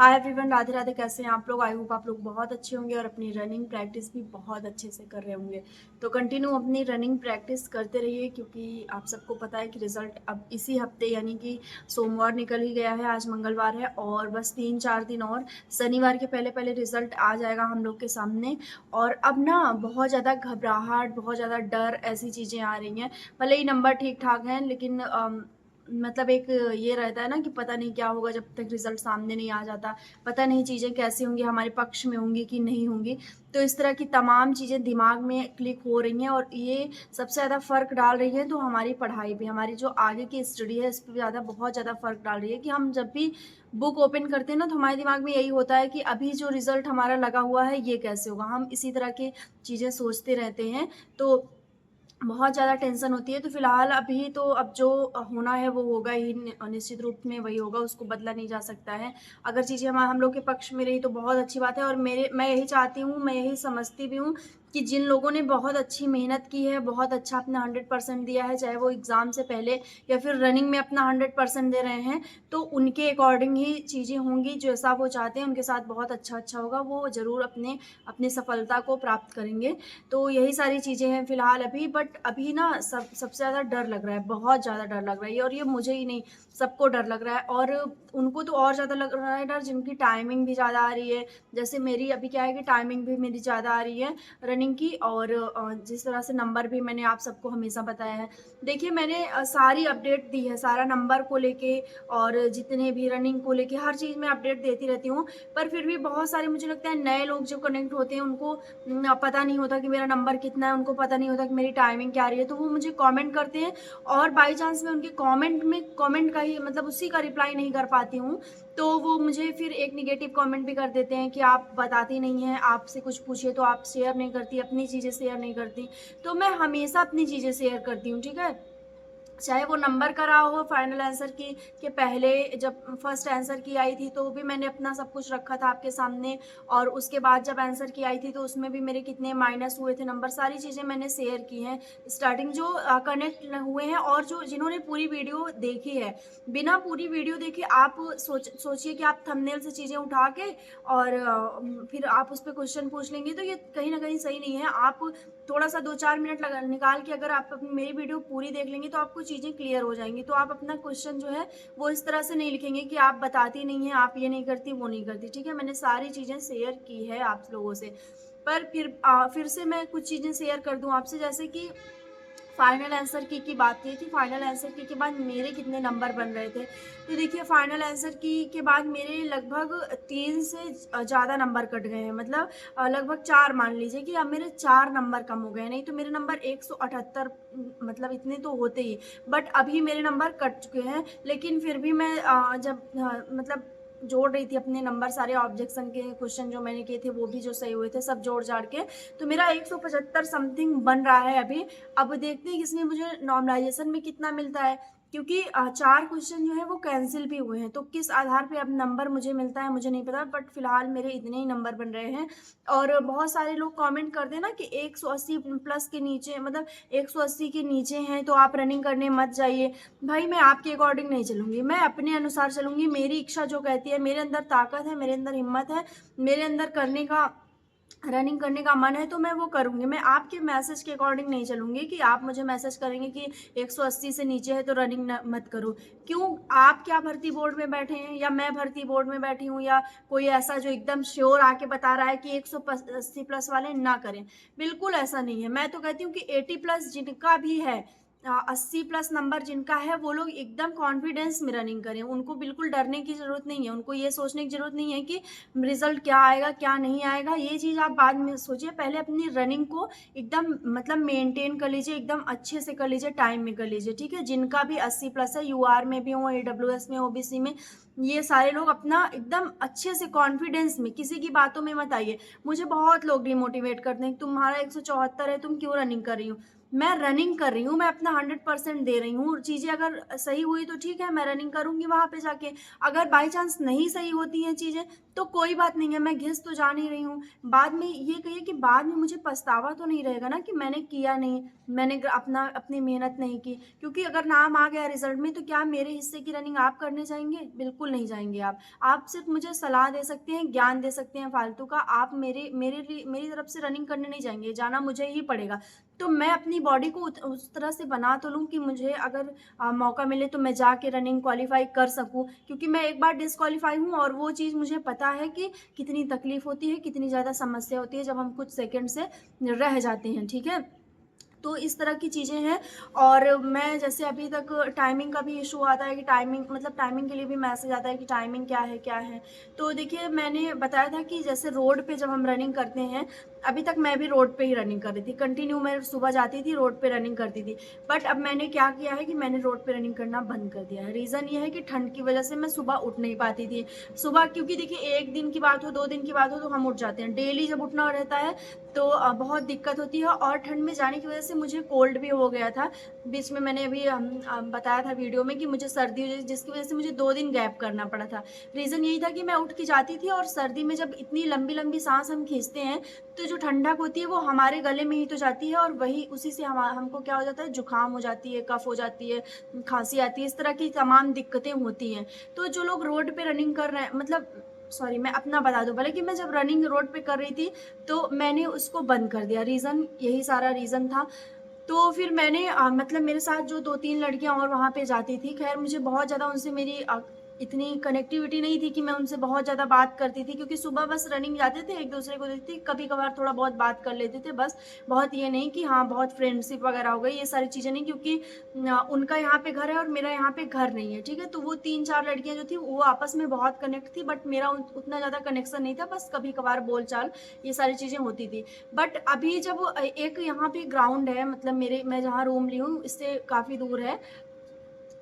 Hi everyone, Radhe Radhe. कैसे हैं आप लोग? आई होप आप लोग बहुत अच्छे होंगे और अपनी रनिंग प्रैक्टिस भी बहुत अच्छे से कर रहे होंगे। तो कंटिन्यू अपनी रनिंग प्रैक्टिस करते रहिए, क्योंकि आप सबको पता है कि रिजल्ट अब इसी हफ्ते यानी कि सोमवार निकल ही गया है। आज मंगलवार है और बस 3-4 दिन और, शनिवार के पहले पहले रिजल्ट आ जाएगा हम लोग के सामने। और अब ना बहुत ज़्यादा घबराहट, बहुत ज़्यादा डर, ऐसी चीज़ें आ रही हैं। भले ही नंबर ठीक ठाक हैं, लेकिन मतलब एक ये रहता है ना कि पता नहीं क्या होगा जब तक रिजल्ट सामने नहीं आ जाता। पता नहीं चीज़ें कैसी होंगी, हमारे पक्ष में होंगी कि नहीं होंगी। तो इस तरह की तमाम चीज़ें दिमाग में क्लिक हो रही हैं और ये सबसे ज़्यादा फ़र्क डाल रही है तो हमारी पढ़ाई पे, हमारी जो आगे की स्टडी है इस पे ज़्यादा बहुत ज़्यादा फ़र्क डाल रही है। कि हम जब भी बुक ओपन करते हैं ना, तो हमारे दिमाग में यही होता है कि अभी जो रिजल्ट हमारा लगा हुआ है ये कैसे होगा। हम इसी तरह की चीज़ें सोचते रहते हैं। तो बहुत ज़्यादा टेंशन होती है। तो फिलहाल अभी तो अब जो होना है वो होगा ही, निश्चित रूप में वही होगा, उसको बदला नहीं जा सकता है। अगर चीज़ें हम लोग के पक्ष में रही तो बहुत अच्छी बात है। और मैं यही चाहती हूँ, मैं यही समझती भी हूँ कि जिन लोगों ने बहुत अच्छी मेहनत की है, बहुत अच्छा अपना 100% दिया है, चाहे वो एग्ज़ाम से पहले या फिर रनिंग में अपना 100% दे रहे हैं, तो उनके अकॉर्डिंग ही चीज़ें होंगी। जैसा वो चाहते हैं उनके साथ बहुत अच्छा होगा, वो ज़रूर अपनी सफलता को प्राप्त करेंगे। तो यही सारी चीज़ें हैं फ़िलहाल अभी। बट अभी ना सबसे ज़्यादा डर लग रहा है, बहुत ज़्यादा डर लग रहा है। और ये मुझे ही नहीं, सबको डर लग रहा है। और उनको तो और ज़्यादा लग रहा है डर जिनकी टाइमिंग भी ज़्यादा आ रही है। जैसे मेरी अभी क्या है कि टाइमिंग भी मेरी ज़्यादा आ रही है रनिंग की। और जिस तरह से नंबर भी मैंने आप सबको हमेशा बताया है। देखिए, मैंने सारी अपडेट दी है, सारा नंबर को लेके और जितने भी रनिंग को लेके हर चीज़ में अपडेट देती रहती हूँ। पर फिर भी बहुत सारे मुझे लगता है नए लोग जो कनेक्ट होते हैं उनको पता नहीं होता कि मेरा नंबर कितना है, उनको पता नहीं होता कि मेरी टाइमिंग क्या आ रही है। तो वो मुझे कमेंट करते हैं और बाई चांस मैं उनके कमेंट का ही मतलब उसी का रिप्लाई नहीं कर पाती हूँ, तो वो मुझे फिर एक नेगेटिव कमेंट भी कर देते हैं कि आप बताती नहीं हैं, आपसे कुछ पूछिए तो आप शेयर नहीं करती, अपनी चीज़ें शेयर नहीं करती। तो मैं हमेशा अपनी चीज़ें शेयर करती हूँ, ठीक है? चाहे वो नंबर का रहा हो फाइनल आंसर की, के पहले जब फर्स्ट आंसर की आई थी तो भी मैंने अपना सब कुछ रखा था आपके सामने। और उसके बाद जब आंसर की आई थी तो उसमें भी मेरे कितने माइनस हुए थे नंबर, सारी चीज़ें मैंने शेयर की हैं। स्टार्टिंग जो कनेक्ट हुए हैं और जो जिन्होंने पूरी वीडियो देखी है, बिना पूरी वीडियो देखे आप सोचिए कि आप थंबनेल से चीज़ें उठा के और फिर आप उस पर क्वेश्चन पूछ लेंगे, तो ये कहीं ना कहीं सही नहीं है। आप थोड़ा सा 2-4 मिनट लगा निकाल के अगर आप अपनी मेरी वीडियो पूरी देख लेंगे तो आपको चीज़ें क्लियर हो जाएंगी। तो आप अपना क्वेश्चन जो है वो इस तरह से नहीं लिखेंगे कि आप बताती नहीं हैं, आप ये नहीं करती, वो नहीं करती। ठीक है, मैंने सारी चीज़ें शेयर की है आप लोगों से। पर फिर से मैं कुछ चीज़ें शेयर कर दूं आपसे। जैसे कि फाइनल आंसर की बात की कि फाइनल आंसर की के बाद मेरे कितने नंबर बन रहे थे। तो देखिए, फाइनल आंसर की के बाद मेरे लगभग 3 से ज़्यादा नंबर कट गए हैं। मतलब लगभग 4 मान लीजिए कि अब मेरे 4 नंबर कम हो गए हैं। नहीं तो मेरे नंबर 178 मतलब इतने तो होते ही। बट अभी मेरे नंबर कट चुके हैं। लेकिन फिर भी मैं जब मतलब जोड़ रही थी अपने नंबर, सारे ऑब्जेक्शन के क्वेश्चन जो मैंने किए थे वो भी जो सही हुए थे सब जोड़ जाड़ के, तो मेरा 175 समथिंग बन रहा है अभी। अब देखते हैं इसमें मुझे नॉर्मलाइजेशन में कितना मिलता है, क्योंकि 4 क्वेश्चन जो है वो कैंसिल भी हुए हैं। तो किस आधार पे अब नंबर मुझे मिलता है मुझे नहीं पता, बट फिलहाल मेरे इतने ही नंबर बन रहे हैं। और बहुत सारे लोग कमेंट करते हैं ना कि 180 प्लस के नीचे, मतलब 180 के नीचे हैं तो आप रनिंग करने मत जाइए। भाई, मैं आपके अकॉर्डिंग नहीं चलूंगी, मैं अपने अनुसार चलूंगी। मेरी इच्छा जो कहती है, मेरे अंदर ताकत है, मेरे अंदर हिम्मत है, मेरे अंदर करने का, रनिंग करने का मन है, तो मैं वो करूँगी। मैं आपके मैसेज के अकॉर्डिंग नहीं चलूँगी कि आप मुझे मैसेज करेंगे कि 180 से नीचे है तो रनिंग मत करो। क्यों? आप क्या भर्ती बोर्ड में बैठे हैं या मैं भर्ती बोर्ड में बैठी हूँ या कोई ऐसा जो एकदम श्योर आके बता रहा है कि 180 प्लस वाले ना करें? बिल्कुल ऐसा नहीं है। मैं तो कहती हूँ कि 80 प्लस जिनका भी है, 80 प्लस नंबर जिनका है, वो लोग एकदम कॉन्फिडेंस में रनिंग करें। उनको बिल्कुल डरने की ज़रूरत नहीं है। उनको ये सोचने की ज़रूरत नहीं है कि रिजल्ट क्या आएगा क्या नहीं आएगा। ये चीज़ आप बाद में सोचिए, पहले अपनी रनिंग को एकदम मतलब मेंटेन कर लीजिए, एकदम अच्छे से कर लीजिए, टाइम में कर लीजिए। ठीक है, जिनका भी 80 प्लस है, यूआर में भी हो, AWS में, ओबीसी में, ये सारे लोग अपना एकदम अच्छे से कॉन्फिडेंस में, किसी की बातों में मत आइए। मुझे बहुत लोग डिमोटिवेट करते हैं, तुम्हारा 174 है, तुम क्यों रनिंग कर रही हो? मैं रनिंग कर रही हूँ, मैं अपना 100% दे रही हूँ। चीज़ें अगर सही हुई तो ठीक है, मैं रनिंग करूँगी वहाँ पे जाके। अगर बाई चांस नहीं सही होती हैं चीज़ें, तो कोई बात नहीं है, मैं घिस तो जा नहीं रही हूँ। बाद में ये कहिए कि बाद में मुझे पछतावा तो नहीं रहेगा ना कि मैंने किया नहीं, मैंने अपनी मेहनत नहीं की। क्योंकि अगर नाम आ गया रिज़ल्ट में, तो क्या मेरे हिस्से की रनिंग आप करने जाएँगे? बिल्कुल नहीं जाएँगे आप। आप सिर्फ़ मुझे सलाह दे सकते हैं, ज्ञान दे सकते हैं फालतू का। आप मेरी तरफ से रनिंग करने नहीं जाएँगे, जाना मुझे ही पड़ेगा। तो मैं अपनी बॉडी को उस तरह से बना तो लूँ कि मुझे अगर मौका मिले तो मैं जाके रनिंग क्वालीफाई कर सकूँ। क्योंकि मैं एक बार डिस्क्वालीफाई हूँ और वो चीज़ मुझे पता है कि कितनी तकलीफ़ होती है, कितनी ज़्यादा समस्या होती है जब हम कुछ सेकंड से रह जाते हैं, ठीक है? तो इस तरह की चीज़ें हैं। और मैं जैसे अभी तक टाइमिंग का भी इशू आता है कि टाइमिंग मतलब टाइमिंग के लिए भी मैसेज आता है कि टाइमिंग क्या है, क्या है? तो देखिए, मैंने बताया था कि जैसे रोड पे जब हम रनिंग करते हैं, अभी तक मैं भी रोड पे ही रनिंग कर रही थी। कंटिन्यू मैं सुबह जाती थी, रोड पे रनिंग करती थी। बट अब मैंने क्या किया है कि मैंने रोड पे रनिंग करना बंद कर दिया है। रीज़न ये है कि ठंड की वज़ह से मैं सुबह उठ नहीं पाती थी। सुबह क्योंकि देखिए, 1 दिन की बात हो, 2 दिन की बात हो तो हम उठ जाते हैं। डेली जब उठना रहता है तो बहुत दिक्कत होती है। और ठंड में जाने की वज़ह से मुझे कोल्ड भी हो गया था। बीच में मैंने अभी बताया था वीडियो में कि मुझे सर्दी हुई, जिसकी वज़ह से मुझे 2 दिन गैप करना पड़ा था। रीज़न यही था कि मैं उठ के जाती थी और सर्दी में जब इतनी लंबी-लंबी साँस हम खींचते हैं, तो जो ठंडक होती है वो हमारे गले में ही तो जाती है और वही उसी से हमको क्या हो जाता है, जुकाम हो जाती है, कफ़ हो जाती है, खाँसी आती है, इस तरह की तमाम दिक्कतें होती हैं। तो जो लोग रोड पे रनिंग कर रहे हैं, मतलब सॉरी, मैं अपना बता दूँ पहले कि मैं जब रनिंग रोड पे कर रही थी, तो मैंने उसको बंद कर दिया। रीज़न यही सारा रीज़न था। तो फिर मैंने मतलब मेरे साथ जो 2-3 लड़कियाँ और वहाँ पे जाती थी, ख़ैर मुझे बहुत ज़्यादा उनसे मेरी इतनी कनेक्टिविटी नहीं थी कि मैं उनसे बहुत ज़्यादा बात करती थी, क्योंकि सुबह बस रनिंग जाते थे, एक-दूसरे को देखते थे, कभी-कभार थोड़ा बहुत बात कर लेते थे बस। बहुत ये नहीं कि हाँ, बहुत फ्रेंडशिप वग़ैरह हो गई, ये सारी चीज़ें नहीं, क्योंकि उनका यहाँ पे घर है और मेरा यहाँ पे घर नहीं है, ठीक है? तो वो 3-4 लड़कियाँ जो थी, वो आपस में बहुत कनेक्ट थी, बट मेरा उतना ज़्यादा कनेक्शन नहीं था, बस कभी-कभार बोल-चाल, ये सारी चीज़ें होती थी। बट अभी जब एक यहाँ पे ग्राउंड है, मतलब मैं जहाँ रूम ली हूँ इससे काफ़ी दूर है।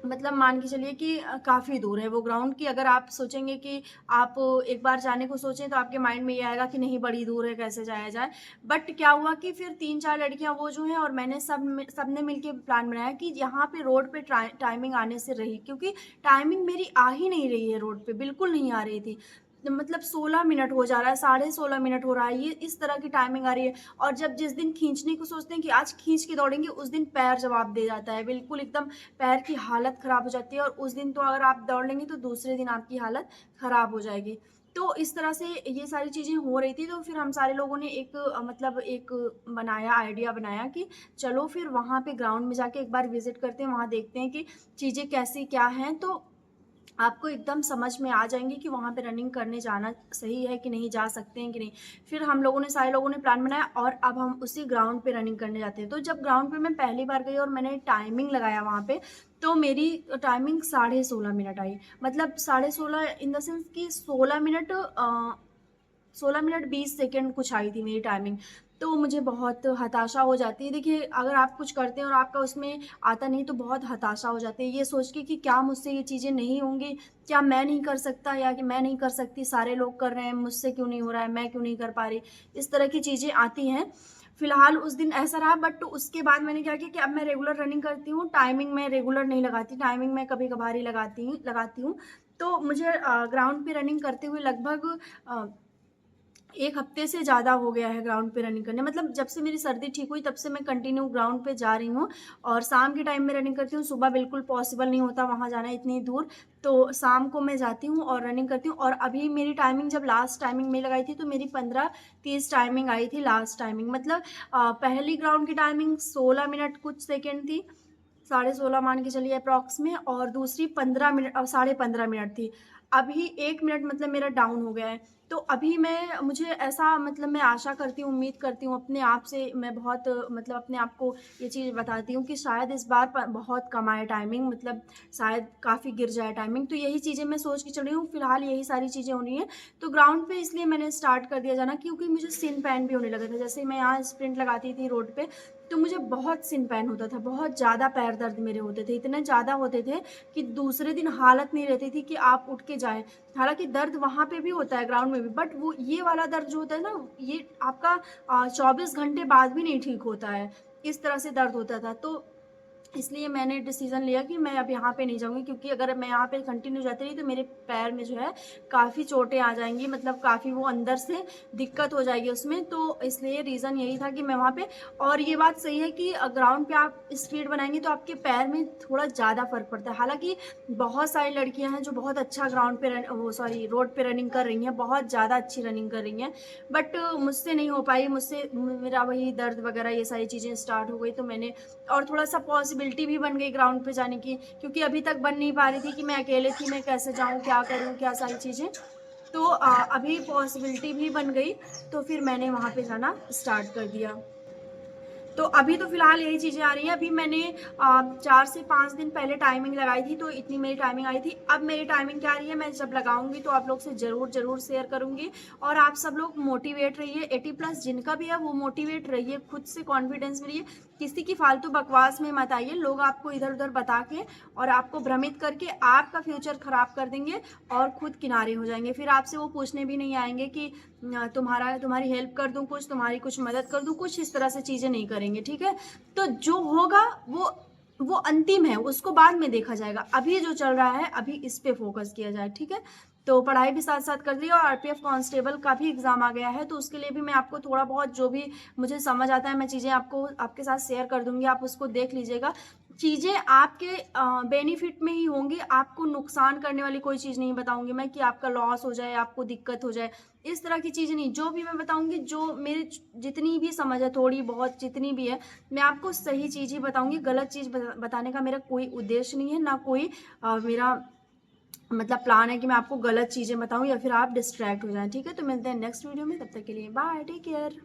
मतलब मान के चलिए कि काफ़ी दूर है वो ग्राउंड, कि अगर आप सोचेंगे कि आप एक बार जाने को सोचें तो आपके माइंड में ये आएगा कि नहीं, बड़ी दूर है, कैसे जाया जाए। बट क्या हुआ कि फिर 3-4 लड़कियाँ वो जो हैं, और मैंने सबने मिलके प्लान बनाया कि यहाँ पे रोड पे टाइमिंग आने से रही, क्योंकि टाइमिंग मेरी आ ही नहीं रही है रोड पे, बिल्कुल नहीं आ रही थी। मतलब 16 मिनट हो जा रहा है, साढ़े 16 मिनट हो रहा है, ये इस तरह की टाइमिंग आ रही है। और जब जिस दिन खींचने को सोचते हैं कि आज खींच के दौड़ेंगे, उस दिन पैर जवाब दे जाता है। बिल्कुल एकदम पैर की हालत ख़राब हो जाती है, और उस दिन तो अगर आप दौड़ लेंगे तो दूसरे दिन आपकी हालत ख़राब हो जाएगी। तो इस तरह से ये सारी चीज़ें हो रही थी, तो फिर हम सारे लोगों ने एक मतलब एक आइडिया बनाया कि चलो फिर वहाँ पे ग्राउंड में जाके एक बार विज़िट करते हैं, वहाँ देखते हैं कि चीज़ें कैसी क्या हैं। तो आपको एकदम समझ में आ जाएँगी कि वहाँ पे रनिंग करने जाना सही है कि नहीं, जा सकते हैं कि नहीं। फिर हम लोगों ने सारे लोगों ने प्लान बनाया और अब हम उसी ग्राउंड पे रनिंग करने जाते हैं। तो जब ग्राउंड पे मैं पहली बार गई और मैंने टाइमिंग लगाया वहाँ पे, तो मेरी टाइमिंग साढ़े 16 मिनट आई। मतलब साढ़े 16 इन द सेंस कि 16 मिनट 20 सेकंड कुछ आई थी मेरी टाइमिंग। तो मुझे बहुत हताशा हो जाती है। देखिए, अगर आप कुछ करते हैं और आपका उसमें आता नहीं, तो बहुत हताशा हो जाती है, ये सोच के कि क्या मुझसे ये चीज़ें नहीं होंगी? क्या मैं नहीं कर सकता, या कि मैं नहीं कर सकती, सारे लोग कर रहे हैं, मुझसे क्यों नहीं हो रहा है, मैं क्यों नहीं कर पा रही? इस तरह की चीज़ें आती हैं। फिलहाल उस दिन ऐसा रहा, बट उसके बाद मैंने क्या किया कि अब मैं रेगुलर रनिंग करती हूँ, टाइमिंग मैं रेगुलर नहीं लगाती, टाइमिंग मैं कभी-कभार ही लगाती हूँ। तो मुझे ग्राउंड पे रनिंग करते हुए लगभग 1 हफ्ते से ज़्यादा हो गया है ग्राउंड पे रनिंग करने। मतलब जब से मेरी सर्दी ठीक हुई, तब से मैं कंटिन्यू ग्राउंड पे जा रही हूँ, और शाम के टाइम में रनिंग करती हूँ। सुबह बिल्कुल पॉसिबल नहीं होता वहाँ जाना इतनी दूर, तो शाम को मैं जाती हूँ और रनिंग करती हूँ। और अभी मेरी टाइमिंग, जब लास्ट टाइमिंग मैं लगाई थी, तो मेरी 15:30 टाइमिंग आई थी लास्ट टाइमिंग। मतलब पहली ग्राउंड की टाइमिंग 16 मिनट कुछ सेकंड थी, साढ़े 16 मान के चलिए अप्रॉक्स में, और दूसरी 15 मिनट साढ़े 15 मिनट थी। अभी 1 मिनट मतलब मेरा डाउन हो गया है। तो अभी मुझे ऐसा, मतलब मैं आशा करती हूँ, उम्मीद करती हूँ अपने आप से, मैं बहुत मतलब अपने आप को ये चीज़ बताती हूँ कि शायद इस बार बहुत कम आए टाइमिंग, मतलब शायद काफ़ी गिर जाए टाइमिंग। तो यही चीज़ें मैं सोच के चल रही हूँ, फिलहाल यही सारी चीज़ें हो रही हैं। तो ग्राउंड पे इसलिए मैंने स्टार्ट कर दिया जाना, क्योंकि मुझे सिन पैन भी होने लगा था। जैसे मैं यहाँ स्प्रिंट लगाती थी रोड पे, तो मुझे बहुत सिन पैन होता था, बहुत ज़्यादा पैर दर्द मेरे होते थे, इतने ज़्यादा होते थे कि दूसरे दिन हालत नहीं रहती थी कि आप उठ के जाएँ। हालाँकि दर्द वहाँ पे भी होता है ग्राउंड में भी, बट वो ये वाला दर्द जो होता है ना, ये आपका 24 घंटे बाद भी नहीं ठीक होता है। इस तरह से दर्द होता था। तो इसलिए मैंने डिसीज़न लिया कि मैं अब यहाँ पे नहीं जाऊँगी, क्योंकि अगर मैं यहाँ पे कंटिन्यू जाती रही तो मेरे पैर में जो है काफ़ी चोटें आ जाएँगी, मतलब काफ़ी वो अंदर से दिक्कत हो जाएगी उसमें। तो इसलिए रीज़न यही था कि मैं वहाँ पे, और ये बात सही है कि ग्राउंड पे आप स्पीड बनाएँगे तो आपके पैर में थोड़ा ज़्यादा फ़र्क पड़ता है। हालाँकि बहुत सारी लड़कियाँ हैं जो बहुत अच्छा ग्राउंड पे रोड पे रनिंग कर रही हैं, बहुत ज़्यादा अच्छी रनिंग कर रही हैं। बट मुझसे नहीं हो पाई, मुझसे मेरा वही दर्द वगैरह ये सारी चीज़ें स्टार्ट हो गई, तो मैंने और थोड़ा-सा पॉसिबिलिटी भी बन गई ग्राउंड पे जाने की, क्योंकि अभी तक बन नहीं पा रही थी कि मैं अकेले थी, मैं कैसे जाऊँ, क्या करूँ, क्या सारी चीज़ें। तो अभी पॉसिबिलिटी भी बन गई, तो फिर मैंने वहाँ पे जाना स्टार्ट कर दिया। तो अभी तो फ़िलहाल यही चीज़ें आ रही हैं। अभी मैंने 4 से 5 दिन पहले टाइमिंग लगाई थी, तो इतनी मेरी टाइमिंग आई थी। अब मेरी टाइमिंग क्या आ रही है, मैं जब लगाऊँगी तो आप लोग से ज़रूर शेयर करूँगी, और आप सब लोग मोटिवेट रहिए। 80 प्लस जिनका भी है वो मोटिवेट रहिए, खुद से कॉन्फिडेंस में रहिए। किसी की फालतू बकवास में मत आइए, लोग आपको इधर-उधर बता के और आपको भ्रमित करके आपका फ्यूचर खराब कर देंगे और खुद किनारे हो जाएँगे। फिर आपसे वो पूछने भी नहीं आएँगे कि तुम्हारी हेल्प कर दूँ कुछ, तुम्हारी कुछ मदद कर दूँ, कुछ इस तरह से चीज़ें नहीं करेंगे, ठीक है? तो जो होगा वो अंतिम है, उसको बाद में देखा जाएगा। अभी जो चल रहा है, अभी इस पे फ़ोकस किया जाए, ठीक है? तो पढ़ाई भी साथ-साथ कर रही है, और आरपीएफ कांस्टेबल का भी एग्ज़ाम आ गया है, तो उसके लिए भी मैं आपको थोड़ा बहुत जो भी मुझे समझ आता है, मैं चीज़ें आपके साथ शेयर कर दूँगी, आप उसको देख लीजिएगा। चीज़ें आपके बेनिफिट में ही होंगी, आपको नुकसान करने वाली कोई चीज़ नहीं बताऊँगी मैं कि आपका लॉस हो जाए, आपको दिक्कत हो जाए, इस तरह की चीज़ें नहीं। जो भी मैं बताऊँगी, जो मेरी जितनी भी समझ है, थोड़ी बहुत जितनी भी है, मैं आपको सही चीज़ ही बताऊँगी। गलत चीज़ बताने का मेरा कोई उद्देश्य नहीं है, ना कोई मेरा मतलब प्लान है कि मैं आपको गलत चीज़ें बताऊँ या फिर आप डिस्ट्रैक्ट हो जाएँ, ठीक है? तो मिलते हैं नेक्स्ट वीडियो में, तब तक के लिए बाय, टेक केयर।